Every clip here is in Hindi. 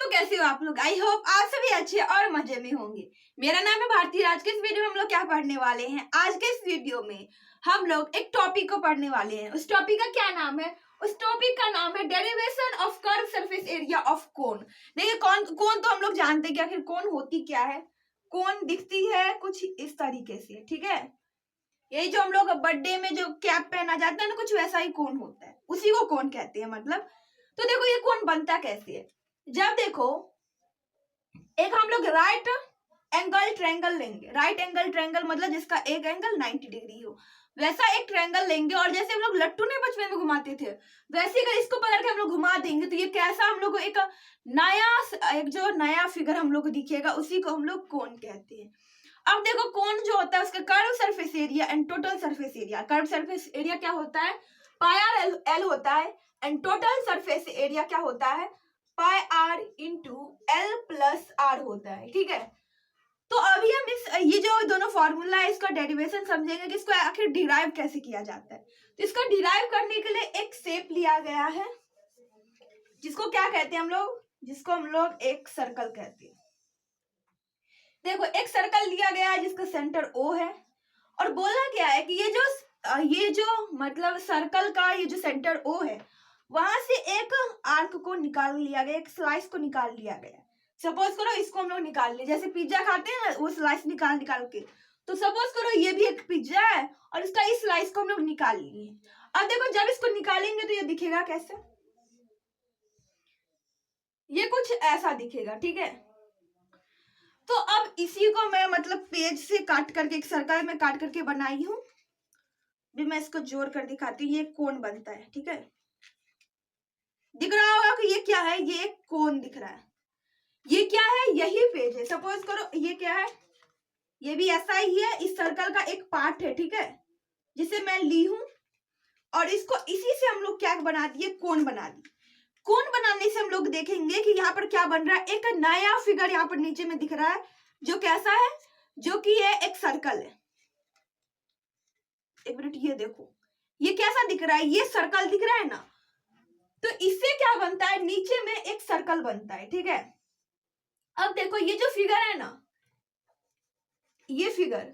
तो कैसे हो आप लोग? आई होप आप सभी अच्छे और मजे में होंगे। मेरा नाम है भारती। आज के इस वीडियो में हम लोग क्या पढ़ने वाले हैं? आज के इस वीडियो में हम लोग एक टॉपिक को पढ़ने वाले हैं। उस टॉपिक का क्या नाम है? उस टॉपिक का नाम है derivation of curve surface area of cone. देखिए कोन तो हम लोग जानते हैं कि आखिर कोन होती क्या है। कोन दिखती है कुछ इस तरीके से, ठीक है। यही जो हम लोग बर्थडे में जो कैप पहना जाता है ना, कुछ वैसा ही कोन होता है, उसी को कोन कहते हैं। मतलब तो देखो ये कोन बनता कैसे है। जब देखो एक हम लोग राइट एंगल ट्रायंगल लेंगे। राइट एंगल ट्रायंगल मतलब जिसका एक एंगल 90 डिग्री हो, वैसा एक ट्रायंगल लेंगे। और जैसे हम लोग लट्टू ने बचपन में घुमाते थे, वैसे अगर इसको पकड़ के हम लोग घुमा देंगे तो ये कैसा हम लोग को एक जो नया फिगर हम लोग को दिखेगा, उसी को हम लोग कोन कहते हैं। अब देखो कोन जो होता है उसका curve surface area and total surface area. Curve surface area क्या होता है? पाई आर एल होता है। एंड टोटल सरफेस एरिया क्या होता है? Pi r into l plus r होता है, ठीक है। तो अभी हम ये जो दोनों फॉर्मूला है इसका डेरिवेशन समझेंगे कि इसको आखिर डिराइव कैसे किया जाता है। तो इसको डिराइव करने के लिए एक शेप लिया गया है, जिसको क्या कहते हैं हम लोग? जिसको हम लोग एक सर्कल कहते हैं। देखो एक सर्कल लिया गया है जिसका सेंटर O है, और बोला गया है कि ये जो मतलब सर्कल का ये जो सेंटर O है, वहां से एक आर्क को निकाल लिया गया, एक स्लाइस को निकाल लिया गया। सपोज करो इसको हम लोग निकाल लिए, जैसे पिज्जा खाते हैं ना वो स्लाइस निकाल के। तो सपोज करो ये भी एक पिज्जा है और इसका इस स्लाइस को हम लोग निकाल लिए। अब देखो जब इसको निकालेंगे तो ये दिखेगा कैसे? ये कुछ ऐसा दिखेगा, ठीक है। तो अब इसी को मैं मतलब पेज से काट करके एक सर्कल में काट करके बनाई हूं। भी मैं इसको जोड़ कर दिखाती हूँ। ये कोन बनता है, ठीक है। दिख रहा होगा कि ये क्या है? ये एक कोन दिख रहा है। ये क्या है? यही पेज है। सपोज करो ये क्या है? ये भी ऐसा ही है, इस सर्कल का एक पार्ट है, ठीक है, जिसे मैं ली हूं। और इसको इसी से हम लोग क्या बना दिए? कोन बना दिए। कोन बनाने से हम लोग देखेंगे कि यहाँ पर क्या बन रहा है। एक नया फिगर यहाँ पर नीचे में दिख रहा है, जो कैसा है? जो कि ये एक सर्कल है। एक मिनट, ये देखो ये कैसा दिख रहा है? ये सर्कल दिख रहा है ना। तो इससे क्या बनता है? नीचे में एक सर्कल बनता है, ठीक है। अब देखो ये जो फिगर है ना, ये फिगर,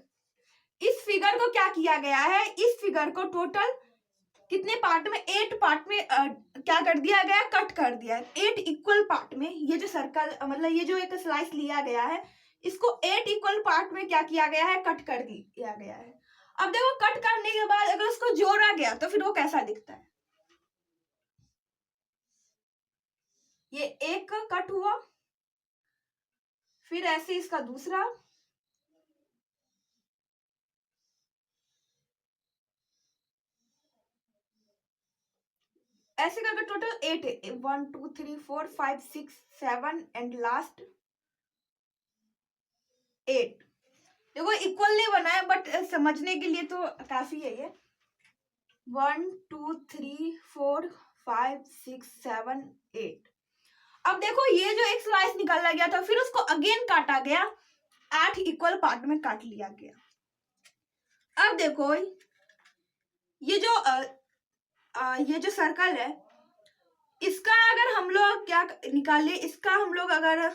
इस फिगर को क्या किया गया है? इस फिगर को टोटल कितने पार्ट में? 8 पार्ट में क्या कर दिया गया? कट कर दिया है 8 इक्वल पार्ट में। ये जो सर्कल मतलब ये जो एक स्लाइस लिया गया है, इसको 8 इक्वल पार्ट में क्या किया गया है? कट कर दिया गया है। अब देखो कट करने के बाद अगर उसको जोड़ा गया तो फिर वो कैसा दिखता है? ये एक कट हुआ, फिर ऐसे इसका दूसरा, ऐसे करके टोटल 8 है। 1 2 3 4 5 6 7 एंड लास्ट 8। देखो इक्वल नहीं बना है बट समझने के लिए तो काफी है ये। 1 2 3 4 5 6 7 8। अब देखो ये जो एक स्लाइस निकाला गया था, फिर उसको अगेन काटा गया, 8 इक्वल पार्ट में काट लिया गया। अब देखो ये जो सर्कल है, इसका अगर हम लोग क्या निकाले, इसका हम लोग अगर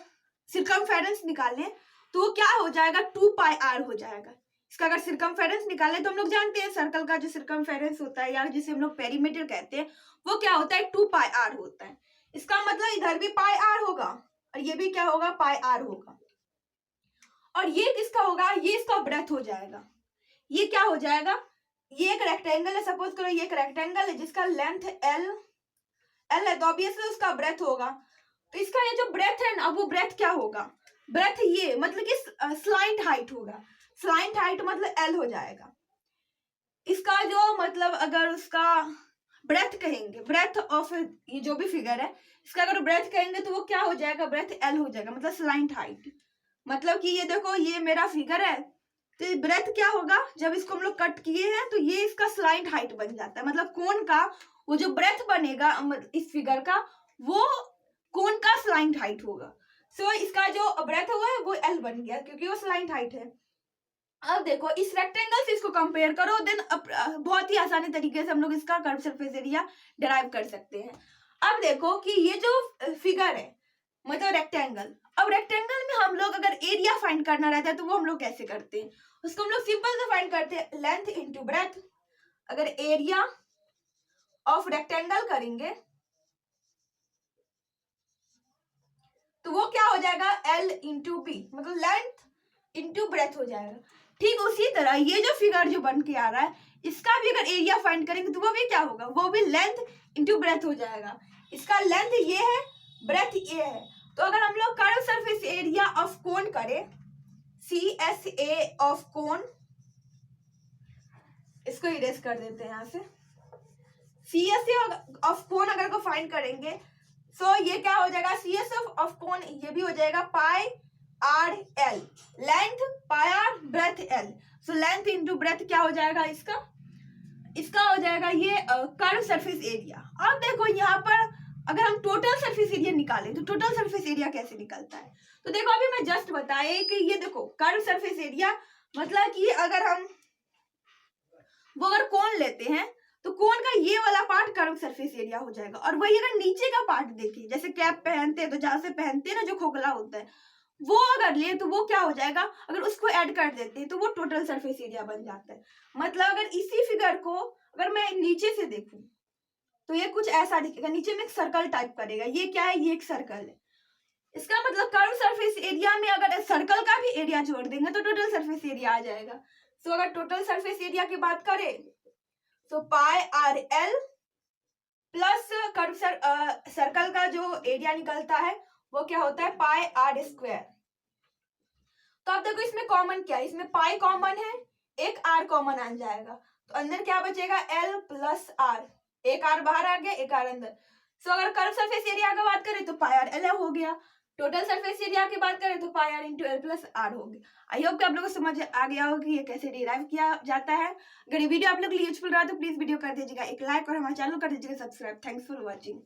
सिरकमफेरेंस निकालें तो वो क्या हो जाएगा? 2 पाई आर हो जाएगा। इसका अगर सिरकमफेरेंस निकाले तो हम लोग जानते हैं सर्कल का जो सिरकमफेरेंस होता है या जिसे हम लोग पेरीमीटर कहते हैं, वो क्या होता है? 2 पाई आर होता है। इसका मतलब इधर भी पाई आर होगा और ये भी क्या होगा? पाई आर होगा। और ये किसका होगा? ये इसका ब्रेथ हो जाएगा। ये क्या हो जाएगा? ये एक रेक्टेंगल है। सपोज करो ये एक रेक्टेंगल है जिसका लेंथ एल है, तो ऑब्वियसली उसका ब्रेथ होगा। तो इसका ये जो ब्रेथ है ना, वो ब्रेथ क्या होगा? ब्रेथ ये मतलब कि स्लाइंट हाइट होगा। स्लाइंट हाइट मतलब एल हो जाएगा। इसका जो मतलब अगर उसका ब्रेथ कहेंगे, ब्रेथ ऑफ ये जो भी फिगर है, इसका अगर ब्रेथ कहेंगे तो वो क्या हो जाएगा? ब्रेथ एल हो जाएगा, मतलब स्लाइंट हाइट। मतलब कि ये देखो ये मेरा फिगर है, तो ब्रेथ क्या होगा? जब इसको हम लोग कट किए हैं तो ये इसका स्लाइंट हाइट बन जाता है। मतलब कोन का वो जो ब्रेथ बनेगा इस फिगर का, वो कोन का स्लाइंट हाइट होगा। सो इसका जो ब्रेथ हुआ है वो एल बन गया क्योंकि वो स्लाइंट हाइट है। अब देखो इस रेक्टेंगल से इसको कंपेयर करो, देन बहुत ही आसानी तरीके से हम लोग इसका कर्व सरफेस एरिया डिराइव कर सकते हैं। अब देखो कि ये जो फिगर है, मतलब रेक्टेंगल। अब रेक्टेंगल में हम लोग अगर एरिया फाइंड करना रहता है तो वो हम लोग कैसे करते हैं, उसको हम लोग सिंपल से फाइंड करते हैं, लेंथ इंटू ब्रेथ। अगर एरिया ऑफ रेक्टेंगल करेंगे तो वो क्या हो जाएगा, L इंटू बी, मतलब लेंथ इंटू ब्रेथ हो जाएगा। ठीक उसी तरह ये जो फिगर जो बन के आ रहा है इसका भी अगर एरिया फाइंड करेंगे तो वो भी क्या होगा, वो भी लेंथ इंटू ब्रेथ हो जाएगा। इसका लेंथ ये है, ब्रेथ ये है। तो अगर हम लोग curve surface area of cone करें, CSA ऑफ कोन, इसको इरेज कर देते हैं यहाँ से। CSA ऑफ कोन अगर को फाइंड करेंगे सो ये क्या हो जाएगा, CSA ऑफ कोन ये भी हो जाएगा pi r l, length pi r, breadth l. So length into breadth क्या हो जाएगा, इसका हो जाएगा ये कर्व सरफेस एरिया। अब देखो यहाँ पर अगर हम टोटल सरफेस एरिया निकालें तो टोटल सरफेस एरिया कैसे निकलता है, तो देखो अभी मैं जस्ट बताया कि ये देखो कर्व सरफेस एरिया मतलब कि अगर हम वो अगर कोन लेते हैं तो कोन का ये वाला पार्ट कर्व सरफेस एरिया हो जाएगा। और वही अगर नीचे का पार्ट देखें, जैसे कैप पहनते हैं तो जहां से पहनते हैं ना जो खोखला होता है, वो अगर ले तो वो क्या हो जाएगा, अगर उसको ऐड कर देते हैं तो वो टोटल सरफेस एरिया बन जाता है। मतलब अगर इसी फिगर को अगर मैं नीचे से देखूं तो ये कुछ ऐसा दिखेगा, नीचे में एक सर्कल टाइप करेगा, ये क्या है, ये एक सर्कल है। इसका मतलब कर्व सरफेस एरिया में अगर सर्कल का भी एरिया जोड़ देंगे तो टोटल सरफेस एरिया आ जाएगा। तो अगर टोटल सरफेस एरिया की बात करें तो pi r l plus curve circle का जो एरिया निकलता है वो क्या होता है, पाई आर स्क्वायर। तो अब देखो इसमें कॉमन क्या है, इसमें पाई कॉमन है, एक आर कॉमन आ जाएगा, तो अंदर क्या बचेगा, एल प्लस आर, एक आर बाहर आ गया, एक आर अंदर। सो अगर कर्व सरफेस एरिया की बात करें तो पाई आर एल हो गया, टोटल सरफेस एरिया की बात करें तो pi r into l plus r हो गया। आई होप कि आप लोगों को समझ आ गया हो कि ये कैसे डिराइव किया जाता है। अगर ये वीडियो आप लोग के लिए यूजफुल रहा तो प्लीज वीडियो कर दीजिएगा एक लाइक और हमारे चैनल कर दीजिएगा सब्सक्राइब। Thanks for watching.